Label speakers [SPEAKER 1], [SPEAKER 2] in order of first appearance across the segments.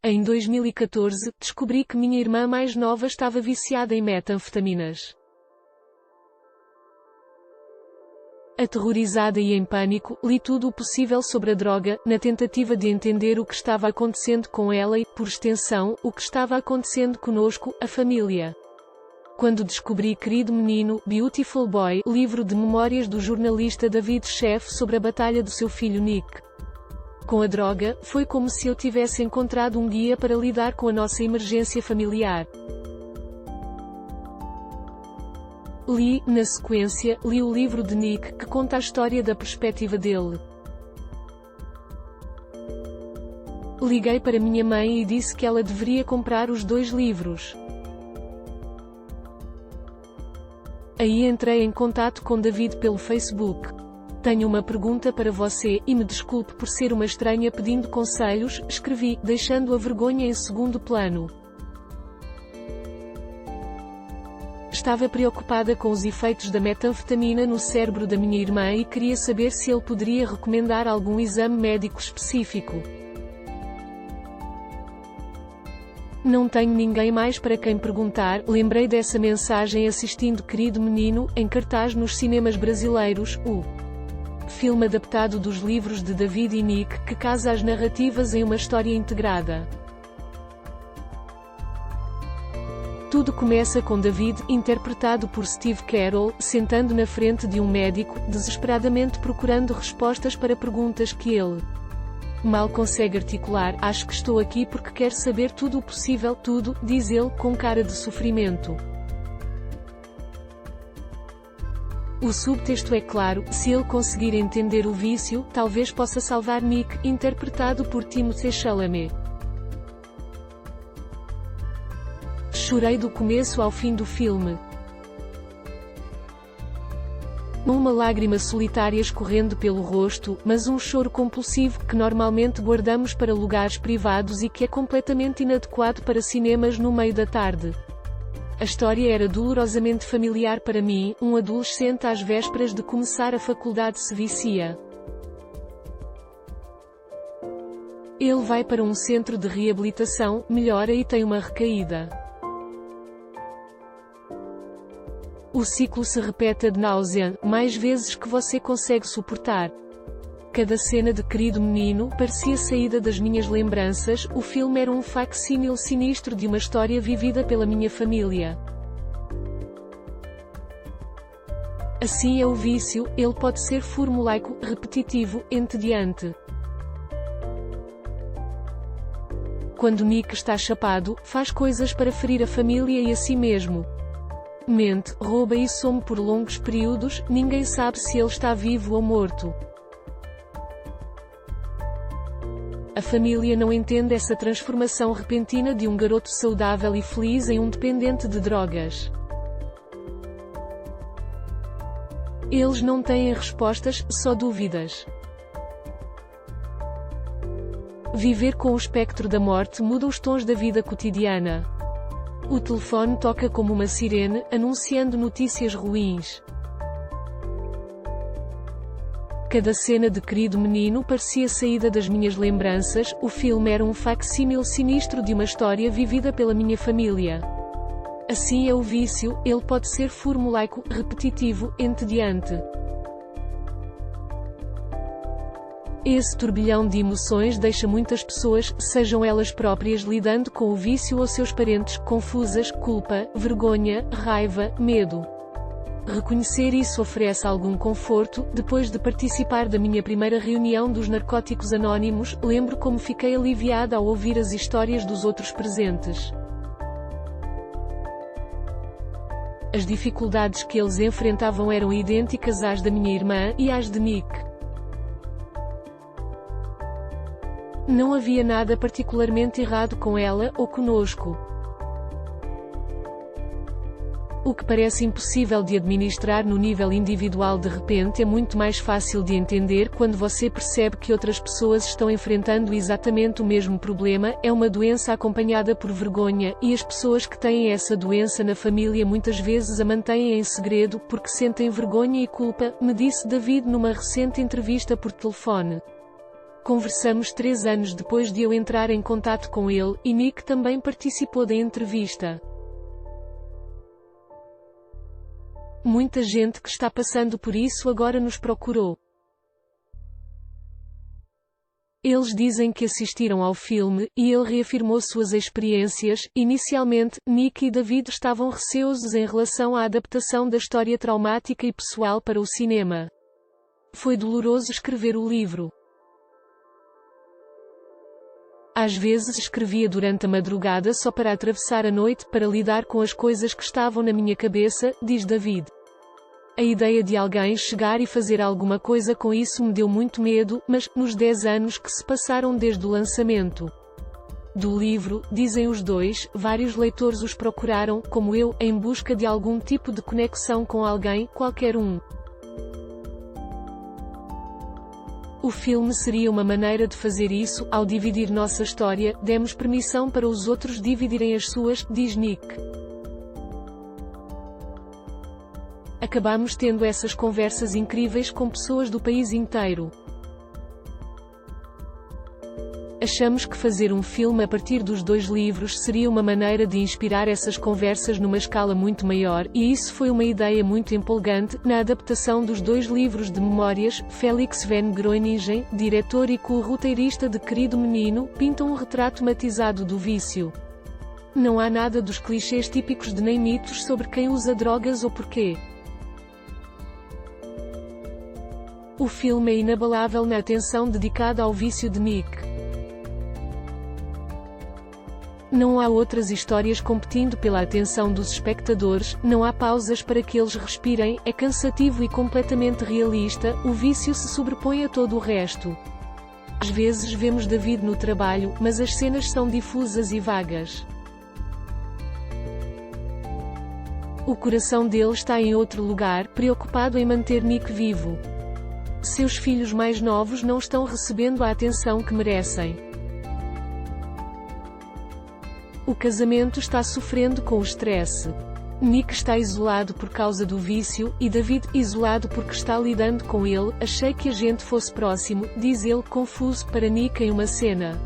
[SPEAKER 1] Em 2014, descobri que minha irmã mais nova estava viciada em metanfetaminas. Aterrorizada e em pânico, li tudo o possível sobre a droga, na tentativa de entender o que estava acontecendo com ela e, por extensão, o que estava acontecendo conosco, a família. Quando descobri Querido Menino, Beautiful Boy, livro de memórias do jornalista David Sheff sobre a batalha do seu filho Nick com a droga, foi como se eu tivesse encontrado um guia para lidar com a nossa emergência familiar. Na sequência, li o livro de Nick, que conta a história da perspectiva dele. Liguei para minha mãe e disse que ela deveria comprar os 2 livros. Aí entrei em contato com David pelo Facebook. Tenho uma pergunta para você, e me desculpe por ser uma estranha pedindo conselhos, escrevi, deixando a vergonha em segundo plano. Estava preocupada com os efeitos da metanfetamina no cérebro da minha irmã e queria saber se ele poderia recomendar algum exame médico específico. Não tenho ninguém mais para quem perguntar, lembrei dessa mensagem assistindo Querido Menino, em cartaz nos cinemas brasileiros, o filme adaptado dos livros de David e Nick, que casa as narrativas em uma história integrada. Tudo começa com David, interpretado por Steve Carell, sentando na frente de um médico, desesperadamente procurando respostas para perguntas que ele mal consegue articular. Acho que estou aqui porque quero saber tudo o possível, tudo, diz ele, com cara de sofrimento. O subtexto é claro: se ele conseguir entender o vício, talvez possa salvar Nick, interpretado por Timothée Chalamet. Chorei do começo ao fim do filme. Uma lágrima solitária escorrendo pelo rosto, mas um choro compulsivo que normalmente guardamos para lugares privados e que é completamente inadequado para cinemas no meio da tarde. A história era dolorosamente familiar para mim, um adolescente às vésperas de começar a faculdade se vicia. Ele vai para um centro de reabilitação, melhora e tem uma recaída. O ciclo se repete ad nauseam, mais vezes que você consegue suportar. Cada cena de Querido Menino parecia saída das minhas lembranças. O filme era um facsímil sinistro de uma história vivida pela minha família. Assim é o vício, ele pode ser formulaico, repetitivo, entediante. Quando Nick está chapado, faz coisas para ferir a família e a si mesmo. Mente, rouba e some por longos períodos, ninguém sabe se ele está vivo ou morto. A família não entende essa transformação repentina de um garoto saudável e feliz em um dependente de drogas. Eles não têm respostas, só dúvidas. Viver com o espectro da morte muda os tons da vida cotidiana. O telefone toca como uma sirene, anunciando notícias ruins. Cada cena de Querido Menino parecia saída das minhas lembranças. O filme era um facsímil sinistro de uma história vivida pela minha família. Assim é o vício, ele pode ser formulaico, repetitivo, entediante. Esse turbilhão de emoções deixa muitas pessoas, sejam elas próprias lidando com o vício ou seus parentes, confusas, culpa, vergonha, raiva, medo. Reconhecer isso oferece algum conforto. Depois de participar da minha primeira reunião dos Narcóticos Anónimos, lembro como fiquei aliviada ao ouvir as histórias dos outros presentes. As dificuldades que eles enfrentavam eram idênticas às da minha irmã e às de Nick. Não havia nada particularmente errado com ela, ou conosco. O que parece impossível de administrar no nível individual de repente é muito mais fácil de entender quando você percebe que outras pessoas estão enfrentando exatamente o mesmo problema. É uma doença acompanhada por vergonha, e as pessoas que têm essa doença na família muitas vezes a mantêm em segredo porque sentem vergonha e culpa, me disse David numa recente entrevista por telefone. Conversamos 3 anos depois de eu entrar em contato com ele, e Nick também participou da entrevista. Muita gente que está passando por isso agora nos procurou. Eles dizem que assistiram ao filme, e ele reafirmou suas experiências. Inicialmente, Nick e David estavam receosos em relação à adaptação da história traumática e pessoal para o cinema. Foi doloroso escrever o livro. Às vezes escrevia durante a madrugada só para atravessar a noite, para lidar com as coisas que estavam na minha cabeça, diz David. A ideia de alguém chegar e fazer alguma coisa com isso me deu muito medo, mas, nos 10 anos que se passaram desde o lançamento do livro, dizem os dois, vários leitores os procuraram, como eu, em busca de algum tipo de conexão com alguém, qualquer um. O filme seria uma maneira de fazer isso. Ao dividir nossa história, demos permissão para os outros dividirem as suas, diz Nick. Acabamos tendo essas conversas incríveis com pessoas do país inteiro. Achamos que fazer um filme a partir dos 2 livros seria uma maneira de inspirar essas conversas numa escala muito maior, e isso foi uma ideia muito empolgante. Na adaptação dos 2 livros de memórias, Felix van Groeningen, diretor e co-roteirista de Querido Menino, pinta um retrato matizado do vício. Não há nada dos clichês típicos de nem mitos sobre quem usa drogas ou porquê. O filme é inabalável na atenção dedicada ao vício de Nick. Não há outras histórias competindo pela atenção dos espectadores, não há pausas para que eles respirem, é cansativo e completamente realista, o vício se sobrepõe a todo o resto. Às vezes vemos David no trabalho, mas as cenas são difusas e vagas. O coração dele está em outro lugar, preocupado em manter Nick vivo. Seus filhos mais novos não estão recebendo a atenção que merecem. O casamento está sofrendo com o estresse. Nick está isolado por causa do vício, e David, isolado porque está lidando com ele. Achei que a gente fosse próximo, diz ele confuso para Nick em uma cena.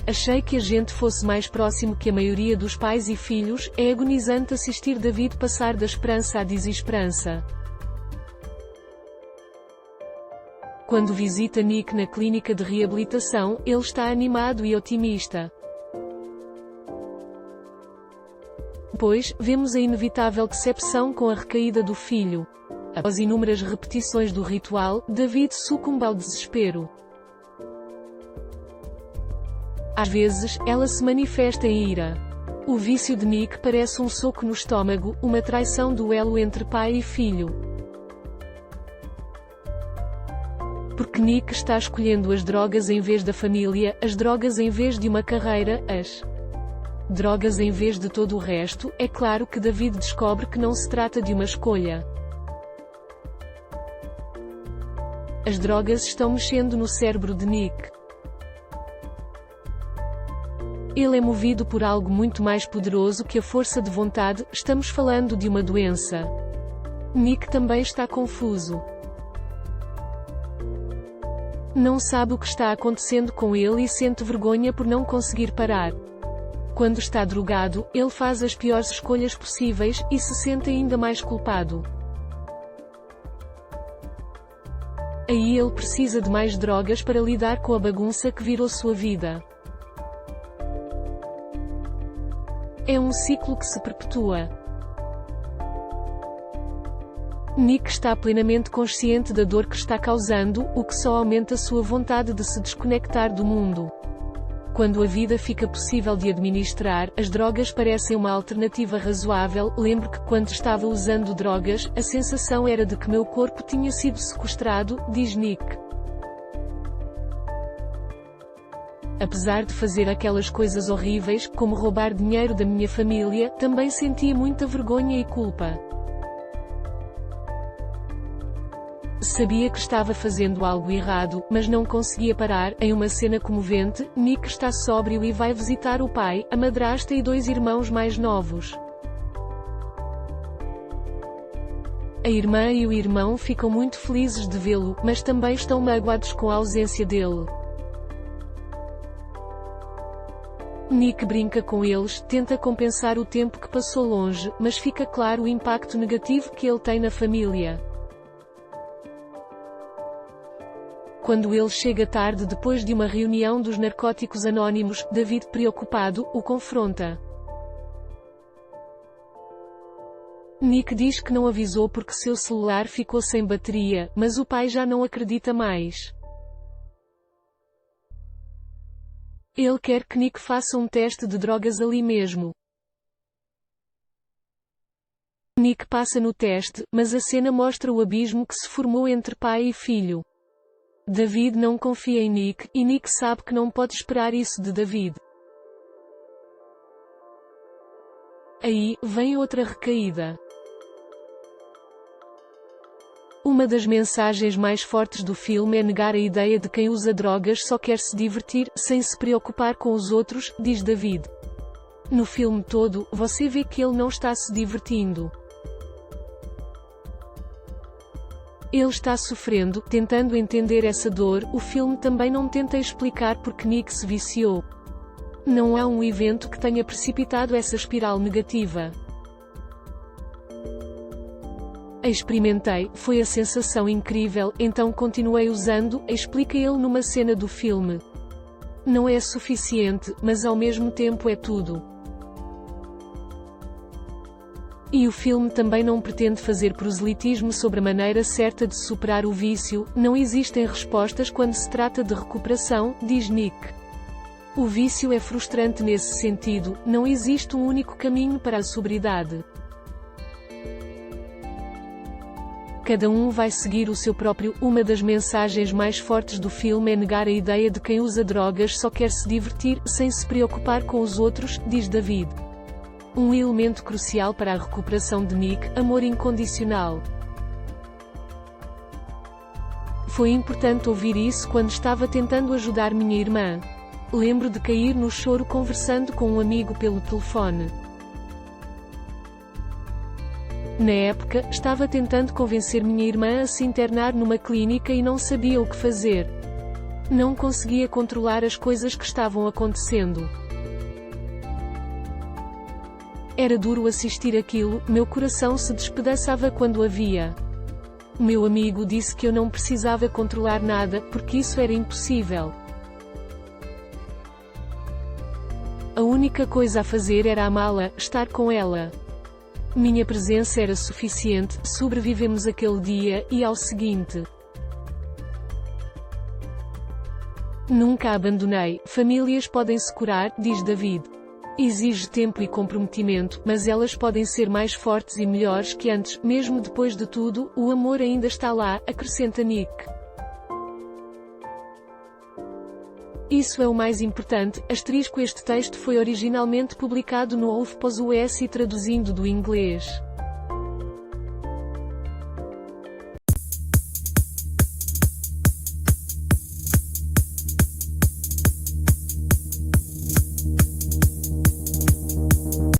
[SPEAKER 1] Achei que a gente fosse mais próximo que a maioria dos pais e filhos. É agonizante assistir David passar da esperança à desesperança. Quando visita Nick na clínica de reabilitação, ele está animado e otimista. Depois, vemos a inevitável decepção com a recaída do filho. Após inúmeras repetições do ritual, David sucumbe ao desespero. Às vezes, ela se manifesta em ira. O vício de Nick parece um soco no estômago, uma traição do elo entre pai e filho. Porque Nick está escolhendo as drogas em vez da família, as drogas em vez de uma carreira, as drogas em vez de todo o resto. É claro que David descobre que não se trata de uma escolha. As drogas estão mexendo no cérebro de Nick. Ele é movido por algo muito mais poderoso que a força de vontade. Estamos falando de uma doença. Nick também está confuso. Não sabe o que está acontecendo com ele e sente vergonha por não conseguir parar. Quando está drogado, ele faz as piores escolhas possíveis, e se sente ainda mais culpado. Aí ele precisa de mais drogas para lidar com a bagunça que virou sua vida. É um ciclo que se perpetua. Nick está plenamente consciente da dor que está causando, o que só aumenta sua vontade de se desconectar do mundo. Quando a vida fica possível de administrar, as drogas parecem uma alternativa razoável. Lembro que quando estava usando drogas, a sensação era de que meu corpo tinha sido sequestrado, diz Nick. Apesar de fazer aquelas coisas horríveis, como roubar dinheiro da minha família, também sentia muita vergonha e culpa. Sabia que estava fazendo algo errado, mas não conseguia parar. Em uma cena comovente, Nick está sóbrio e vai visitar o pai, a madrasta e 2 irmãos mais novos. A irmã e o irmão ficam muito felizes de vê-lo, mas também estão magoados com a ausência dele. Nick brinca com eles, tenta compensar o tempo que passou longe, mas fica claro o impacto negativo que ele tem na família. Quando ele chega tarde depois de uma reunião dos Narcóticos Anónimos, David, preocupado, o confronta. Nick diz que não avisou porque seu celular ficou sem bateria, mas o pai já não acredita mais. Ele quer que Nick faça um teste de drogas ali mesmo. Nick passa no teste, mas a cena mostra o abismo que se formou entre pai e filho. David não confia em Nick, e Nick sabe que não pode esperar isso de David. Aí, vem outra recaída. Uma das mensagens mais fortes do filme é negar a ideia de quem usa drogas só quer se divertir, sem se preocupar com os outros, diz David. No filme todo, você vê que ele não está se divertindo. Ele está sofrendo, tentando entender essa dor. O filme também não tenta explicar porque Nick se viciou. Não há um evento que tenha precipitado essa espiral negativa. Experimentei, foi a sensação incrível, então continuei usando, explica ele numa cena do filme. Não é suficiente, mas ao mesmo tempo é tudo. E o filme também não pretende fazer proselitismo sobre a maneira certa de superar o vício. Não existem respostas quando se trata de recuperação, diz Nick. O vício é frustrante nesse sentido, não existe um único caminho para a sobriedade. Cada um vai seguir o seu próprio. Uma das mensagens mais fortes do filme é negar a ideia de quem usa drogas só quer se divertir, sem se preocupar com os outros, diz David. Um elemento crucial para a recuperação de Nick, amor incondicional. Foi importante ouvir isso quando estava tentando ajudar minha irmã. Lembro de cair no choro conversando com um amigo pelo telefone. Na época, estava tentando convencer minha irmã a se internar numa clínica e não sabia o que fazer. Não conseguia controlar as coisas que estavam acontecendo. Era duro assistir aquilo, meu coração se despedaçava quando a via. Meu amigo disse que eu não precisava controlar nada, porque isso era impossível. A única coisa a fazer era amá-la, estar com ela. Minha presença era suficiente. Sobrevivemos aquele dia, e ao seguinte. Nunca a abandonei. Famílias podem se curar, diz David. Exige tempo e comprometimento, mas elas podem ser mais fortes e melhores que antes. Mesmo depois de tudo, o amor ainda está lá, acrescenta Nick. Isso é o mais importante. Este texto foi originalmente publicado no HuffPost e traduzindo do inglês.